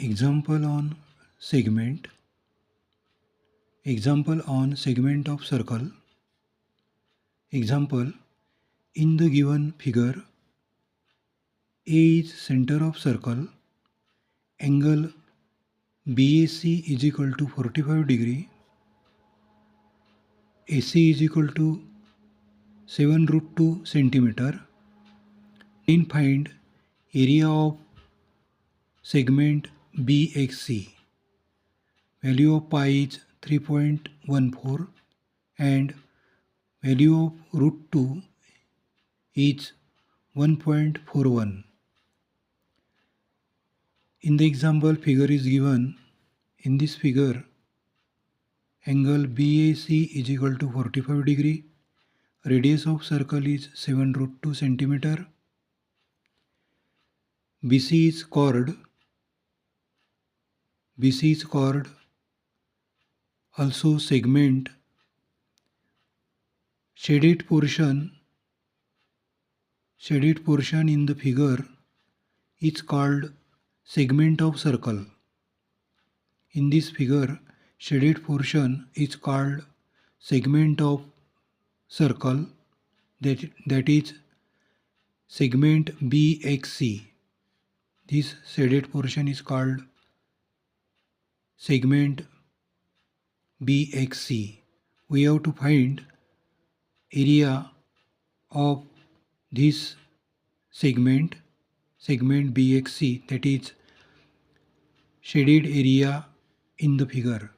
Example on segment. Example on segment of circle. Example, in the given figure, A is center of circle, angle BAC is equal to 45 degree, AC is equal to 7 root 2 centimeter. Then find area of segment BXC. Value of pi is 3.14 and value of root 2 is 1.41. In the example, figure is given. In this figure, angle BAC is equal to 45 degree. Radius of circle is 7 root 2 centimeter. BC is chord. BC is chord. Also segment. Shaded portion in the figure is called segment of circle. In this figure, shaded portion is called segment of circle, that is segment BXC. This shaded portion is called segment BXC. We have to find area of this segment BXC, that is shaded area in the figure.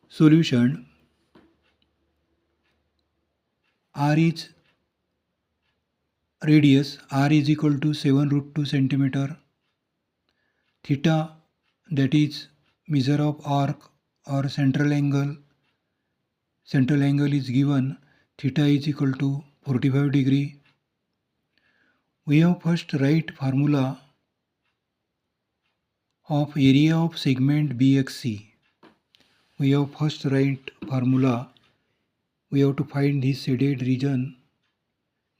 Solution. R is radius, R is equal to 7 root 2 centimeter. Theta, that is measure of arc or central angle. Central angle is given, theta is equal to 45 degree. We have first write formula of area of segment BXC. We have first write formula. We have to find this shaded region,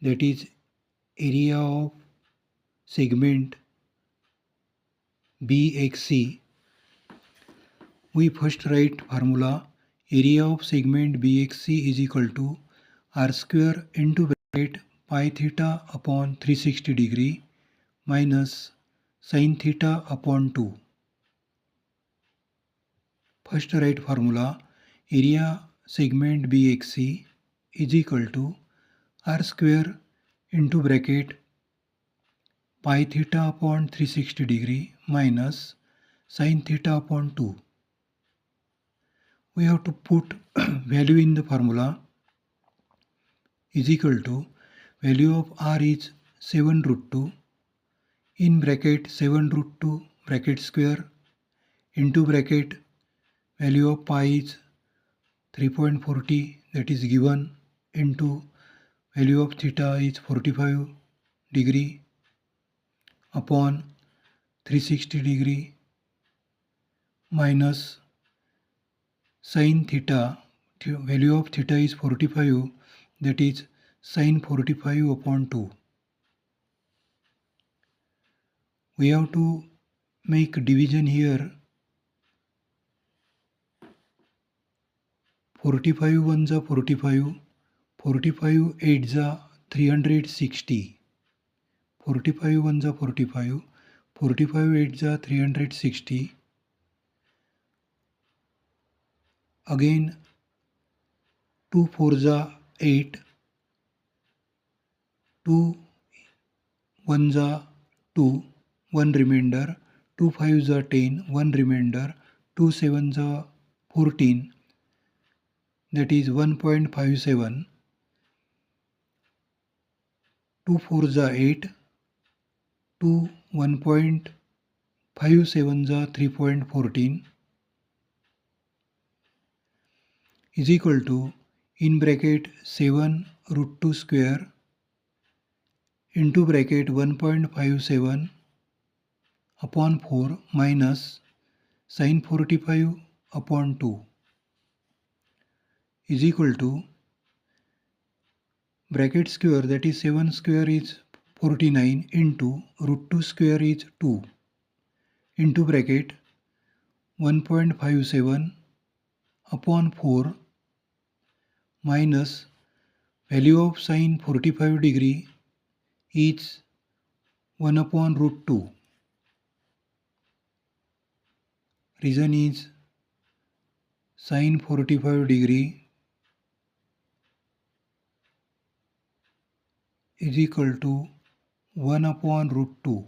that is area of segment BXC. We first write formula. Area of segment BXC is equal to r square into bracket pi theta upon 360 degree minus sin theta upon 2. First write formula. Area segment BXC is equal to r square into bracket pi theta upon 360 degree minus sin theta upon 2. We have to put value in the formula. Is equal to value of r is 7 root 2 in bracket 7 root 2 bracket square into bracket value of pi is 3.40, that is given, into value of theta is 45 degree upon 360 degree minus sin theta, value of theta is 45, that is sin 45 upon 2. We have to make division here. 45 ones are 45, 45 8s are 360. 45 ones are 45, 45 8s are 360. Again 2 4s are 8, 2 1s are 2, 1 remainder, 2 5s are 10, 1 remainder, 2 7s are 14, that is 1.57, 2 4s are 8, 2 1.57s are 3.14 is equal to, in bracket 7 root 2 square into bracket 1.57 upon 4 minus sin 45 upon 2 is equal to bracket square, that is 7 square is 49 into root 2 square is 2 into bracket 1.57 upon 4 minus value of sine 45 degree is 1 upon root 2. Reason is sine 45 degree is equal to 1 upon root 2.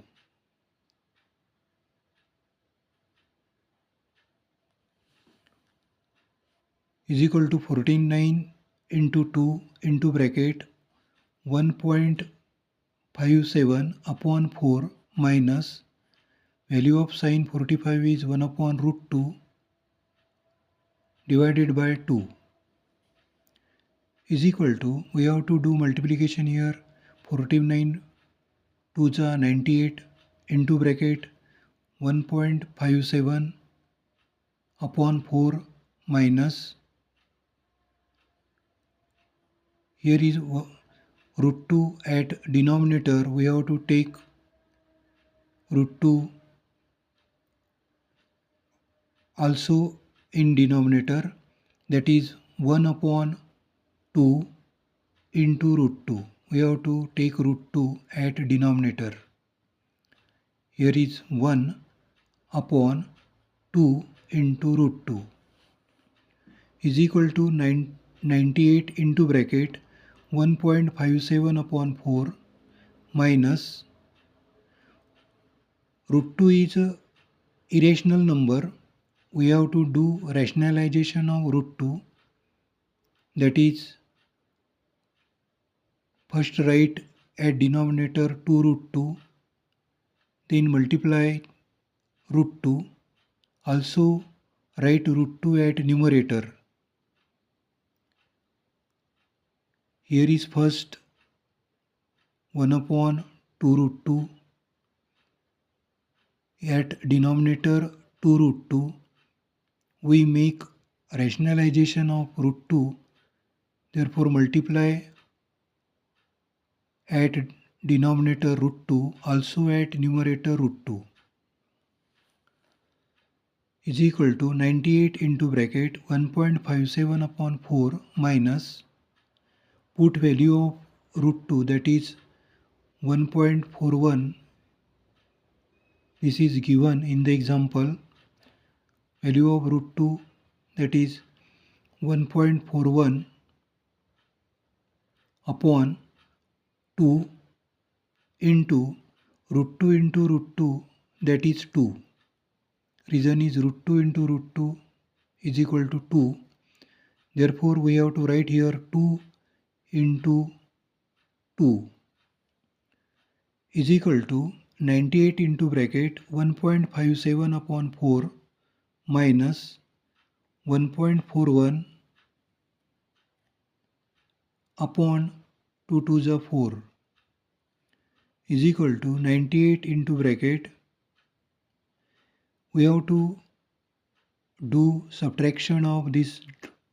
Is equal to 49 into 2 into bracket 1.57 upon 4 minus value of sine 45 is 1 upon root 2 divided by 2 is equal to, we have to do multiplication here, 49 2s are 98 into bracket 1.57 upon 4 minus, here is root 2 at denominator, we have to take root 2 also in denominator, that is 1 upon 2 into root 2. We have to take root 2 at denominator. Here is 1 upon 2 into root 2 is equal to 98 into bracket 1.57 upon 4 minus root 2 is a irrational number. We have to do rationalization of root 2, that is first write at denominator 2 root 2, then multiply root 2, also write root 2 at numerator. Here is first 1 upon 2 root 2 at denominator 2 root 2. We make rationalization of root 2, therefore multiply at denominator root 2, also at numerator root 2 is equal to 98 into bracket 1.57 upon 4 minus, put value of root 2, that is 1.41. This is given in the example. Value of root 2, that is 1.41 upon 2 into root 2 into root 2, that is 2. Reason is root 2 into root 2 is equal to 2. Therefore, we have to write here 2 into 2 is equal to 98 into bracket 1.57 upon 4 minus 1.41 upon 2 to the 4 is equal to 98 into bracket. We have to do subtraction of this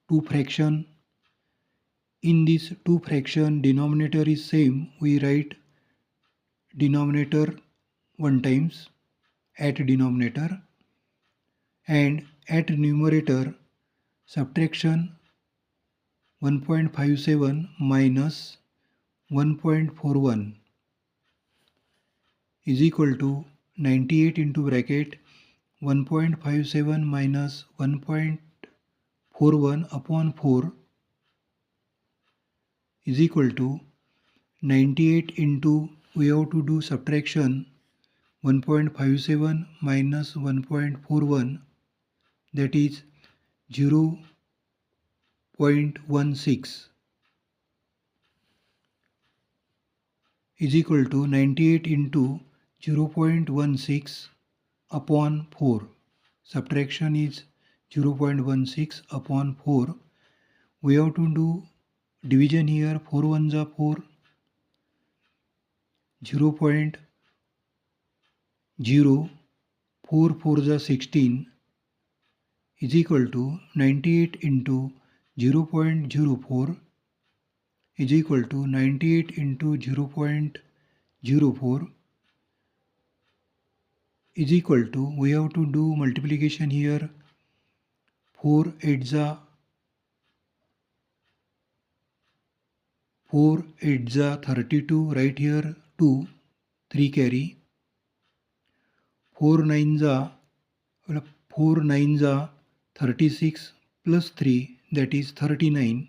two fraction. In this two fraction, denominator is same. We write denominator 1 times at denominator, and at numerator subtraction 1.57 minus 1.41 is equal to 98 into bracket 1.57 minus 1.41 upon 4 is equal to 98 into, we have to do subtraction 1.57 minus 1.41, that is 0.16 is equal to 98 into 0.16 upon 4. Subtraction is 0.16 upon 4. We have to do division here. 4 1s are 4. 0.0 4 4s are 16 is equal to 98 into 0.04 is equal to 98 into 0.04 is equal to, we have to do multiplication here. 4 8s are 32, right here 2, 3 carry. 4 9s are 36 plus 3, that is 39.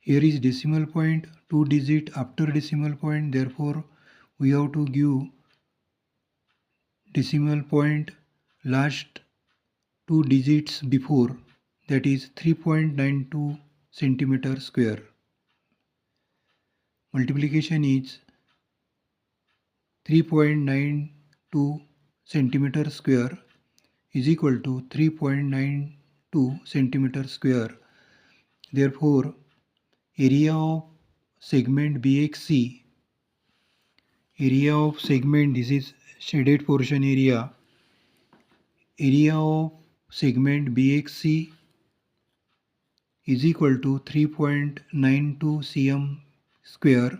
Here is decimal point, 2 digit after decimal point, therefore we have to give decimal point last 2 digits before, that is 3.92 centimeter square. Multiplication is 3.92 centimeter square is equal to 3.92 centimeter square. Therefore, area of segment BXC, area of segment, this is shaded portion area of segment BXC is equal to 3.92 cm square.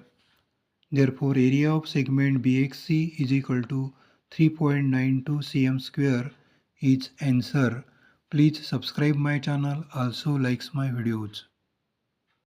Therefore, area of segment BXC is equal to 3.92 cm square is answer. Please subscribe my channel, also likes my videos.